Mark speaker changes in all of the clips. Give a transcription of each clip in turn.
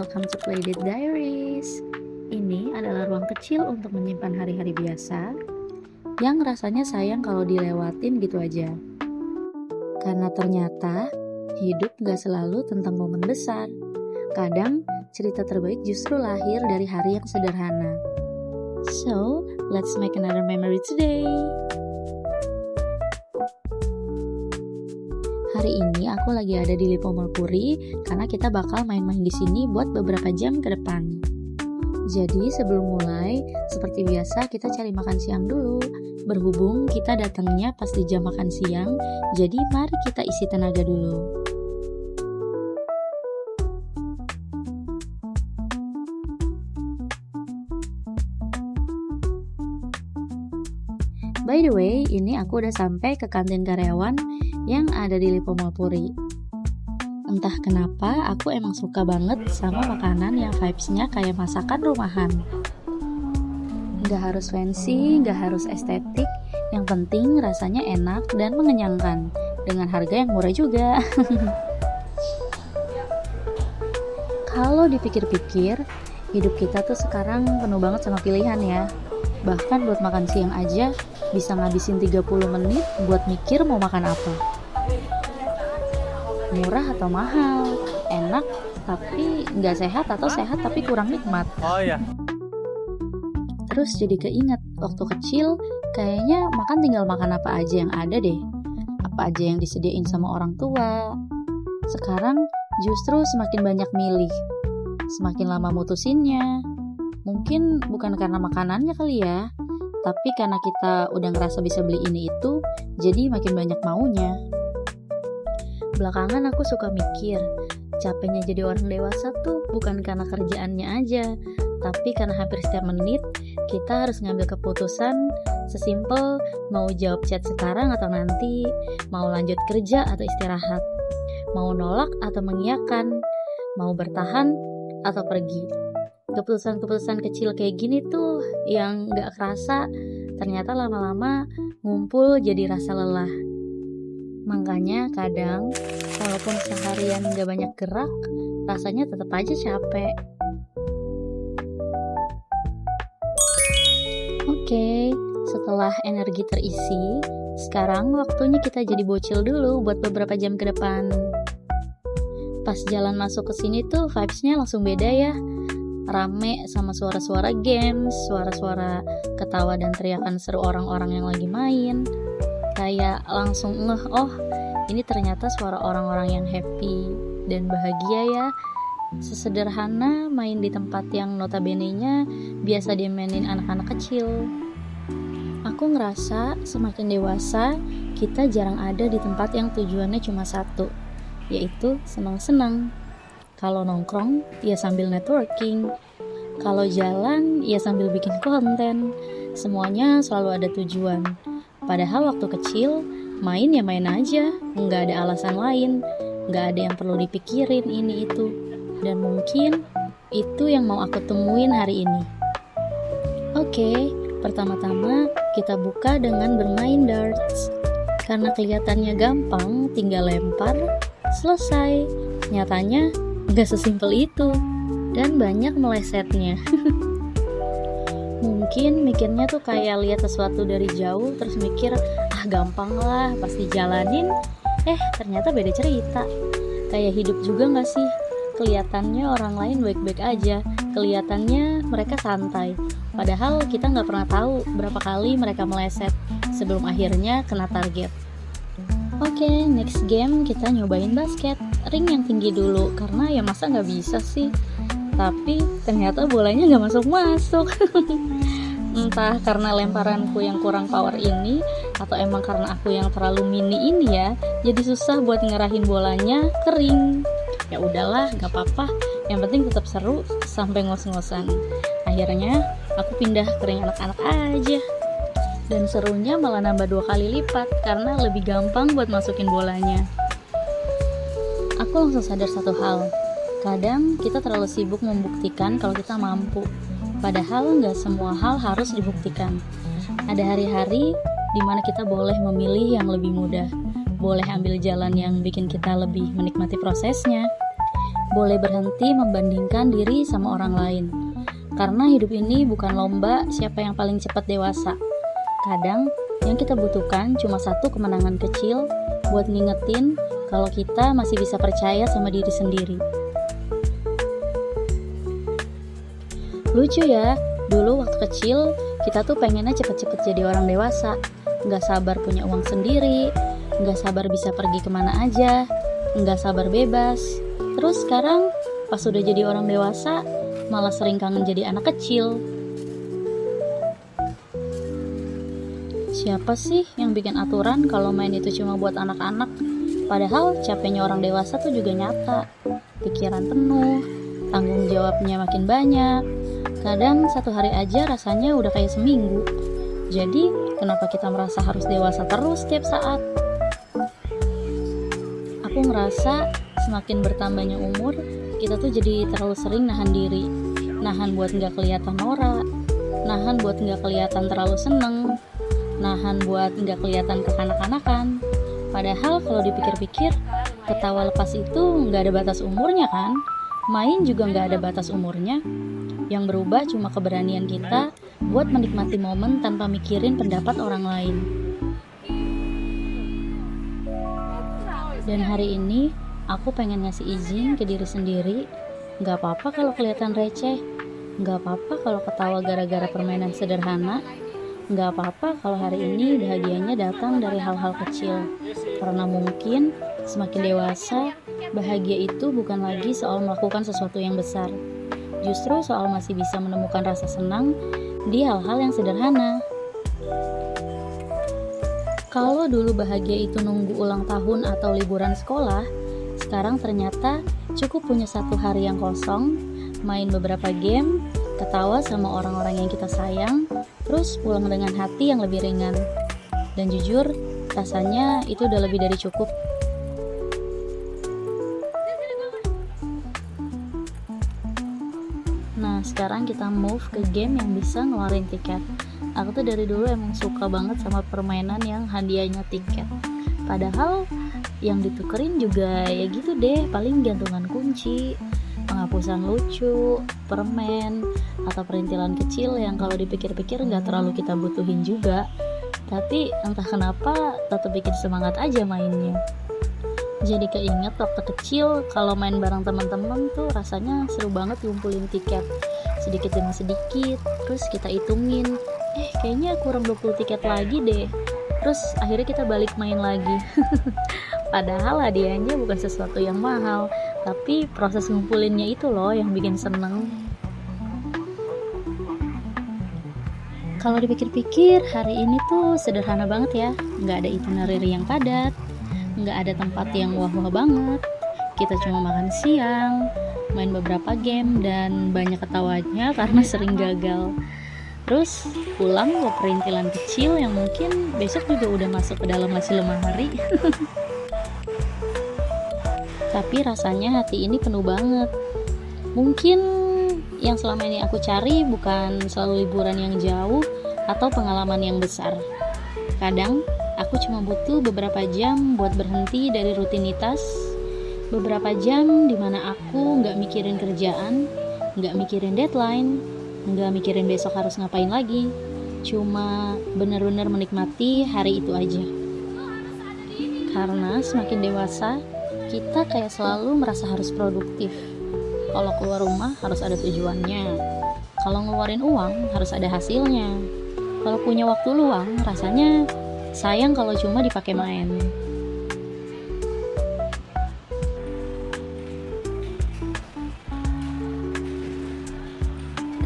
Speaker 1: welcome to Playdate Diaries. Ini adalah ruang kecil untuk menyimpan hari-hari biasa yang rasanya sayang kalau dilewatin gitu aja. Karena ternyata hidup gak selalu tentang momen besar. Kadang cerita terbaik justru lahir dari hari yang sederhana. So, let's make another memory today. Hari ini aku lagi ada di Lippo Mall Puri karena kita bakal main-main di sini buat beberapa jam ke depan. Jadi sebelum mulai, seperti biasa kita cari makan siang dulu. Berhubung kita datangnya pas di jam makan siang, jadi mari kita isi tenaga dulu. By the way, ini aku udah sampai ke kantin karyawan yang ada di Lippo Mall Puri. Entah kenapa, aku emang suka banget sama makanan yang vibes-nya kayak masakan rumahan. Gak harus fancy, gak harus estetik, yang penting rasanya enak dan mengenyangkan, dengan harga yang murah juga. Kalau dipikir-pikir, hidup kita tuh sekarang penuh banget sama pilihan ya. Bahkan buat makan siang aja bisa ngabisin 30 menit buat mikir mau makan apa. Murah atau mahal, enak tapi nggak sehat atau sehat tapi kurang nikmat.
Speaker 2: Oh ya.
Speaker 1: Terus jadi keinget waktu kecil kayaknya makan tinggal makan apa aja yang ada deh. Apa aja yang disediain sama orang tua. Sekarang justru semakin banyak milih. Semakin lama mutusinnya. Mungkin bukan karena makanannya kali ya, tapi karena kita udah ngerasa bisa beli ini itu, jadi makin banyak maunya. Belakangan aku suka mikir, capeknya jadi orang dewasa tuh bukan karena kerjaannya aja, tapi karena hampir setiap menit kita harus ngambil keputusan sesimpel mau jawab chat sekarang atau nanti, mau lanjut kerja atau istirahat, mau nolak atau mengiyakan, mau bertahan atau pergi. Keputusan-keputusan kecil kayak gini tuh yang gak kerasa ternyata lama-lama ngumpul jadi rasa lelah. Makanya kadang walaupun seharian gak banyak gerak, rasanya tetap aja capek. Oke, setelah energi terisi, sekarang waktunya kita jadi bocil dulu buat beberapa jam ke depan. Pas jalan masuk ke sini tuh vibes-nya langsung beda ya. Rame sama suara-suara games, suara-suara ketawa dan teriakan seru orang-orang yang lagi main. Kayak langsung ngeh, oh ini ternyata suara orang-orang yang happy dan bahagia ya. Sesederhana main di tempat yang notabene-nya biasa dimainin anak-anak kecil. Aku ngerasa semakin dewasa, kita jarang ada di tempat yang tujuannya cuma satu, yaitu senang-senang. Kalau nongkrong, ya sambil networking. Kalau jalan, ya sambil bikin konten. Semuanya selalu ada tujuan. Padahal waktu kecil, main ya main aja. Nggak ada alasan lain. Nggak ada yang perlu dipikirin ini itu. Dan mungkin itu yang mau aku temuin hari ini. Oke, pertama-tama kita buka dengan bermain darts. Karena kelihatannya gampang, tinggal lempar, selesai. Nyatanya, gak sesimpel itu dan banyak melesetnya. Mungkin mikirnya tuh kayak lihat sesuatu dari jauh terus mikir gampang lah pas dijalanin, ternyata beda cerita. Kayak hidup juga gak sih? Kelihatannya orang lain baik-baik aja, kelihatannya mereka santai, padahal kita gak pernah tahu berapa kali mereka meleset sebelum akhirnya kena target. Oke, next game kita nyobain basket. Ring yang tinggi dulu, karena ya masa gak bisa sih. Tapi ternyata bolanya gak masuk-masuk. Entah karena lemparanku yang kurang power ini, atau emang karena aku yang terlalu mini ini ya, jadi susah buat ngerahin bolanya ke ring. Ya udahlah, gak apa-apa. Yang penting tetap seru sampai ngos-ngosan. Akhirnya aku pindah ke ring anak-anak aja. Dan serunya malah nambah 2 kali lipat karena lebih gampang buat masukin bolanya. Aku langsung sadar satu hal. Kadang kita terlalu sibuk membuktikan kalau kita mampu. Padahal nggak semua hal harus dibuktikan. Ada hari-hari di mana kita boleh memilih yang lebih mudah. Boleh ambil jalan yang bikin kita lebih menikmati prosesnya. boleh berhenti membandingkan diri sama orang lain. Karena hidup ini bukan lomba siapa yang paling cepat dewasa. Kadang yang kita butuhkan cuma satu kemenangan kecil buat ngingetin kalau kita masih bisa percaya sama diri sendiri. Lucu ya, dulu waktu kecil kita tuh pengennya cepet-cepet jadi orang dewasa. Nggak sabar punya uang sendiri, nggak sabar bisa pergi kemana aja, nggak sabar bebas. Terus sekarang pas udah jadi orang dewasa, malah sering kangen jadi anak kecil. Siapa sih yang bikin aturan kalau main itu cuma buat anak-anak? Padahal capeknya orang dewasa tuh juga nyata. Pikiran penuh, tanggung jawabnya makin banyak. Kadang satu hari aja rasanya udah kayak seminggu. Jadi, kenapa kita merasa harus dewasa terus setiap saat? Aku ngerasa semakin bertambahnya umur, kita tuh jadi terlalu sering nahan diri. Nahan buat gak kelihatan norak, nahan buat gak kelihatan terlalu seneng, nahan buat gak kelihatan kekanak-kanakan. Padahal kalau dipikir-pikir, ketawa lepas itu gak ada batas umurnya kan? Main juga gak ada batas umurnya. Yang berubah cuma keberanian kita buat menikmati momen tanpa mikirin pendapat orang lain. Dan hari ini aku pengen ngasih izin ke diri sendiri. Gak apa-apa kalau kelihatan receh, gak apa-apa kalau ketawa gara-gara permainan sederhana, gak apa-apa kalau hari ini bahagianya datang dari hal-hal kecil. Karena mungkin semakin dewasa, bahagia itu bukan lagi soal melakukan sesuatu yang besar. Justru soal masih bisa menemukan rasa senang di hal-hal yang sederhana. Kalau dulu bahagia itu nunggu ulang tahun atau liburan sekolah, sekarang ternyata cukup punya satu hari yang kosong, main beberapa game, ketawa sama orang-orang yang kita sayang, terus pulang dengan hati yang lebih ringan. Dan jujur, rasanya itu udah lebih dari cukup. Nah, sekarang kita move ke game yang bisa ngeluarin tiket. Aku tuh dari dulu emang suka banget sama permainan yang hadiahnya tiket. Padahal yang ditukerin juga ya gitu deh, paling gantungan kunci, penghapusan lucu, permen, atau perintilan kecil yang kalau dipikir-pikir nggak terlalu kita butuhin juga. Tapi entah kenapa tetap bikin semangat aja mainnya. Jadi keinget waktu kecil kalau main bareng teman-teman tuh rasanya seru banget ngumpulin tiket. Sedikit demi sedikit, terus kita hitungin, kayaknya kurang 20 tiket lagi deh. Terus akhirnya kita balik main lagi. Padahal hadiahnya bukan sesuatu yang mahal, tapi proses ngumpulinnya itu loh yang bikin seneng. Kalau dipikir-pikir, hari ini tuh sederhana banget ya. Nggak ada itinerary yang padat, nggak ada tempat yang wah-wah banget. Kita cuma makan siang, main beberapa game, dan banyak ketawanya karena sering gagal. Terus pulang ke perintilan kecil yang mungkin besok juga udah masuk ke dalam nasi lemari. Tapi rasanya hati ini penuh banget. Mungkin yang selama ini aku cari bukan selalu liburan yang jauh atau pengalaman yang besar. Kadang aku cuma butuh beberapa jam buat berhenti dari rutinitas. Beberapa jam dimana aku gak mikirin kerjaan, gak mikirin deadline, gak mikirin besok harus ngapain lagi. Cuma benar-benar menikmati hari itu aja. Karena semakin dewasa, kita kayak selalu merasa harus produktif. Kalau keluar rumah harus ada tujuannya. Kalau ngeluarin uang harus ada hasilnya. Kalau punya waktu luang, rasanya sayang kalau cuma dipakai main.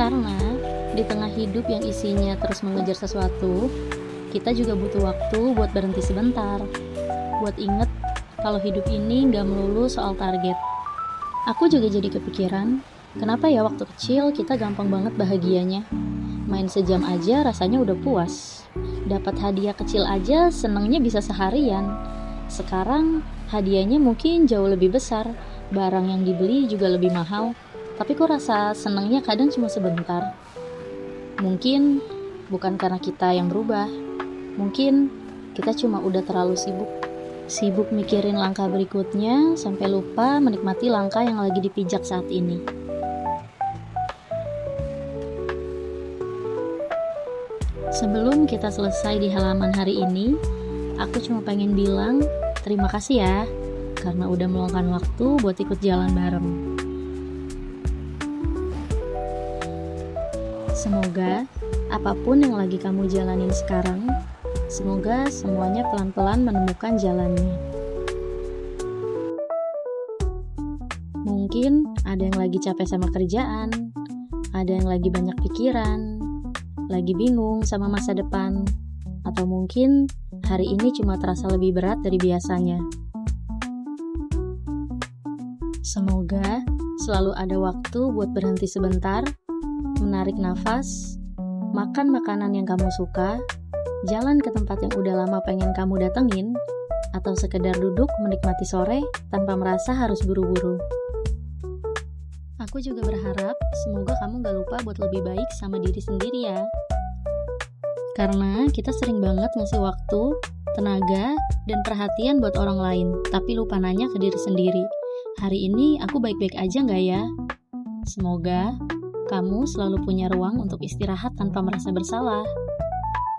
Speaker 1: Karena di tengah hidup yang isinya terus mengejar sesuatu, kita juga butuh waktu buat berhenti sebentar, buat inget kalau hidup ini gak melulu soal target. Aku juga jadi kepikiran, kenapa ya waktu kecil kita gampang banget bahagianya. Main sejam aja rasanya udah puas. Dapat hadiah kecil aja senengnya bisa seharian. Sekarang hadiahnya mungkin jauh lebih besar, barang yang dibeli juga lebih mahal. Tapi kok rasa senengnya kadang cuma sebentar. Mungkin bukan karena kita yang berubah. Mungkin kita cuma udah terlalu sibuk. Sibuk mikirin langkah berikutnya sampai lupa menikmati langkah yang lagi dipijak saat ini. Sebelum kita selesai di halaman hari ini, aku cuma pengen bilang terima kasih ya, karena udah meluangkan waktu buat ikut jalan bareng. Semoga apapun yang lagi kamu jalanin sekarang, semoga semuanya pelan-pelan menemukan jalannya. Mungkin ada yang lagi capek sama kerjaan, ada yang lagi banyak pikiran, lagi bingung sama masa depan, atau mungkin hari ini cuma terasa lebih berat dari biasanya. Semoga selalu ada waktu buat berhenti sebentar, menarik nafas, makan makanan yang kamu suka, jalan ke tempat yang udah lama pengen kamu datengin, atau sekedar duduk menikmati sore tanpa merasa harus buru-buru. Aku juga berharap semoga kamu gak lupa buat lebih baik sama diri sendiri ya. Karena kita sering banget ngasih waktu, tenaga, dan perhatian buat orang lain, tapi lupa nanya ke diri sendiri. Hari ini aku baik-baik aja gak ya? Semoga kamu selalu punya ruang untuk istirahat tanpa merasa bersalah.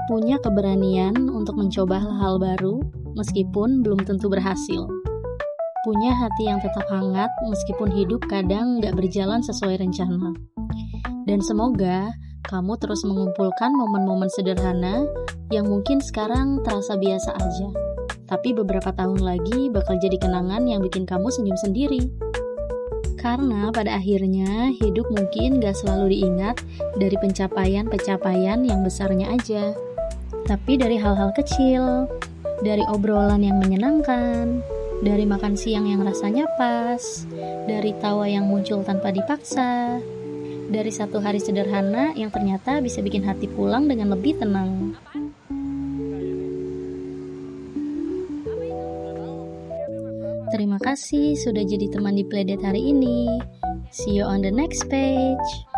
Speaker 1: Punya keberanian untuk mencoba hal-hal baru meskipun belum tentu berhasil. Punya hati yang tetap hangat meskipun hidup kadang gak berjalan sesuai rencana. Dan semoga kamu terus mengumpulkan momen-momen sederhana yang mungkin sekarang terasa biasa aja, tapi beberapa tahun lagi bakal jadi kenangan yang bikin kamu senyum sendiri. Karena pada akhirnya hidup mungkin gak selalu diingat dari pencapaian-pencapaian yang besarnya aja, tapi dari hal-hal kecil, dari obrolan yang menyenangkan, dari makan siang yang rasanya pas, dari tawa yang muncul tanpa dipaksa, dari satu hari sederhana yang ternyata bisa bikin hati pulang dengan lebih tenang. Terima kasih sudah jadi teman di Playdate hari ini. See you on the next page.